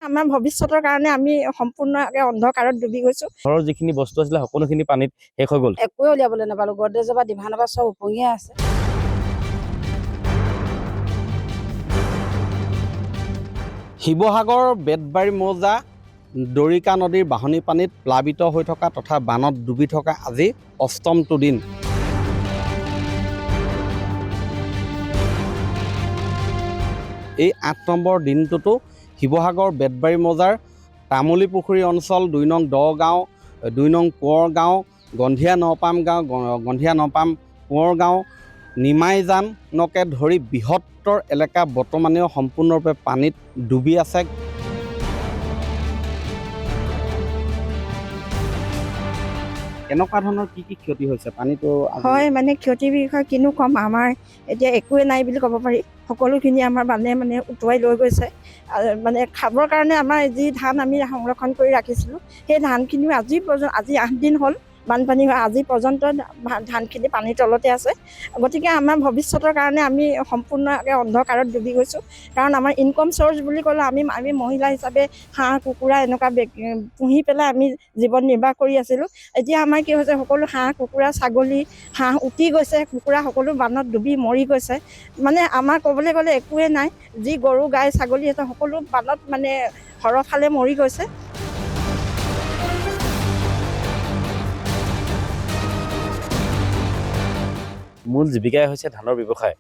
আমাৰ ভৱিষ্যতৰ কাৰণে আমি সম্পূৰ্ণভাৱে অন্ধকাৰত ডুবি গৈছো। ঘৰৰ যিখিনি বস্তু আছিলে সকলোখিনি পানীত শেষ হৈ গ'ল। একোৱে উলিয়াবলৈ নাপালো, গডৰেজৰ পৰা ডিভানৰ পৰা চব উপঙিয়ে আছে। শিৱসাগৰ বেতবাৰী মৌজা দৰিকা নদীৰ বাঢ়নী পানীত প্লাবিত হৈ থকা তথা বানত ডুবি থকা আজি অষ্টমটো দিন। এই ৮ নম্বৰ দিনটোতো শিৱসাগৰ বেতবাৰী মৌজাৰ তামুলী পুখুৰী অঞ্চল ২ নং দগাঁও, ২ নং কোঁৱৰ গাঁও, গন্ধিয়া নপাম গাঁও, গন্ধিয়া নপাম কোঁৱৰ গাঁও, নিমাইজানকে ধৰি বৃহত্তৰ এলেকা বৰ্তমানেও সম্পূৰ্ণৰূপে পানীত ডুবি আছে। কেনেকুৱা ধৰণৰ কি ক্ষতি হৈছে পানীটো? হয়, মানে ক্ষতিৰ বিষয়ে কিনো ক'ম, আমাৰ এতিয়া একোৱে নাই বুলি ক'ব পাৰি। সকলোখিনি আমাৰ মানে উটুৱাই লৈ গৈছে। মানে খাবৰ কাৰণে আমাৰ যি ধান আমি সংৰক্ষণ কৰি ৰাখিছিলোঁ, সেই ধানখিনিও আজি ৮ দিন হ'ল বানপানী হোৱা, আজি পৰ্যন্ত ধানখিনি পানীৰ তলতে আছে। গতিকে আমাৰ ভৱিষ্যতৰ কাৰণে আমি সম্পূৰ্ণভাৱে অন্ধকাৰত ডুবি গৈছোঁ। কাৰণ আমাৰ ইনকম চ'ৰ্চ বুলি ক'লে আমি মহিলা হিচাপে হাঁহ কুকুৰা এনেকুৱা পুহি পেলাই আমি জীৱন নিৰ্বাহ কৰি আছিলোঁ। এতিয়া আমাৰ কি হৈছে, সকলো হাঁহ কুকুৰা ছাগলী হাঁহ উটি গৈছে, কুকুৰা সকলো বানত ডুবি মৰি গৈছে। মানে আমাৰ ক'বলৈ গ'লে একোৱে নাই। যি গৰু গাই ছাগলী আছে সকলো বানত মানে সৰহফালে মৰি গৈছে। মূল জীৱিকাই হৈছে ধানৰ ব্যৱসায়।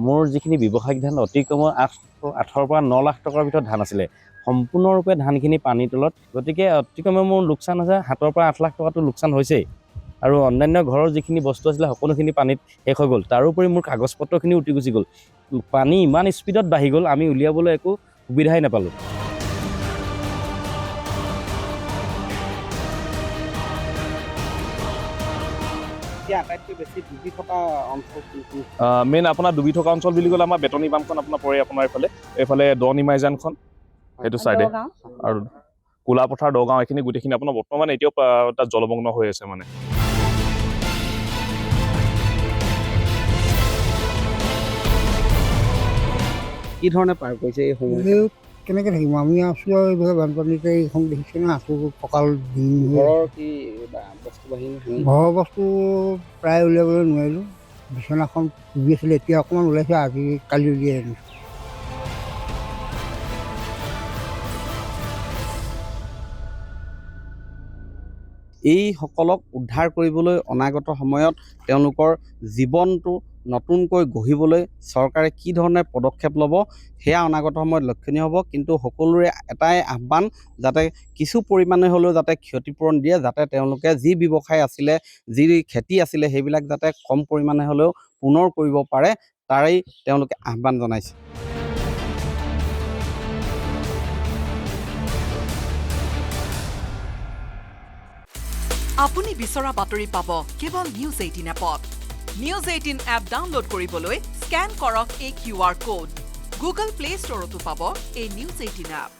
মোৰ যিখিনি ব্যৱসায়িক ধান অতি কমেও 8ৰ পৰা 9 লাখ টকাৰ ভিতৰত ধান আছিলে, সম্পূৰ্ণৰূপে ধানখিনি পানীৰ তলত। গতিকে অতি কমেও মোৰ লোকচান হৈছে 7ৰ পৰা 8 লাখ টকাটো লোকচান হৈছেই। আৰু অন্যান্য ঘৰৰ যিখিনি বস্তু আছিলে সকলোখিনি পানীত শেষ হৈ গ'ল। তাৰোপৰি মোৰ কাগজ পত্ৰখিনি উটি গুচি গ'ল। পানী ইমান স্পীডত বাঢ়ি গ'ল, আমি উলিয়াবলৈ একো সুবিধাই নাপালোঁ। আটাইতকৈ বেছি ডুবি থকা অঞ্চল মেইন আপোনাৰ ডুবি থকা অঞ্চল বুলি ক'লে আমাৰ বেতনী বামখন আপোনাৰ পৰে, আপোনাৰ এইফালে দ নিমাইজানখন সেইটো চাইডে, আৰু কোলাপথাৰ দগাঁও, এইখিনি গোটেইখিনি আপোনাৰ বৰ্তমান এতিয়াও তাত জলমগ্ন হৈ আছে। মানে কি ধৰণে পাৰ কৰিছে এই সময়? কেনেকৈ থাকিম আমি আছোঁ আৰু এইবিলাক বানপানীতে এইখন দেখিছে না, আছোঁ কঁকাল দিন। ঘৰৰ কি বস্তু বাহিনী? ঘৰৰ বস্তু প্ৰায় উলিয়াবলৈ নোৱাৰিলোঁ। বিচনাখন ডুবি আছিলে, এতিয়া অকণমান ওলাইছে, আজি কালি উলিয়াই আনিছোঁ। এইসকলক উদ্ধাৰ কৰিবলৈ অনাগত সময়ত তেওঁলোকৰ জীৱনটো নতুনকৈ গঢ়িবলৈ চৰকাৰে কি ধৰণে পদক্ষেপ ল'ব সেয়া অনাগত সময়ত লক্ষণীয় হ'ব। কিন্তু সকলোৰে এটাই আহ্বান, যাতে কিছু পৰিমাণে হ'লেও যাতে ক্ষতিপূৰণ দিয়ে, যাতে তেওঁলোকে যি ব্যৱসায় আছিলে, যি খেতি আছিলে, সেইবিলাক যাতে কম পৰিমাণে হ'লেও পুনৰ কৰিব পাৰে, তাৰেই তেওঁলোকে আহ্বান জনাইছে। আপুনি বিচৰা বাতৰি পাব কেৱল নিউজ 18 এপত। নিউজ 18 এপ ডাউনলোড কৰিবলৈ স্কেন কৰক এই QR কোড। গুগল প্লে ষ্টৰতো পাব এই নিউজ 18 এপ।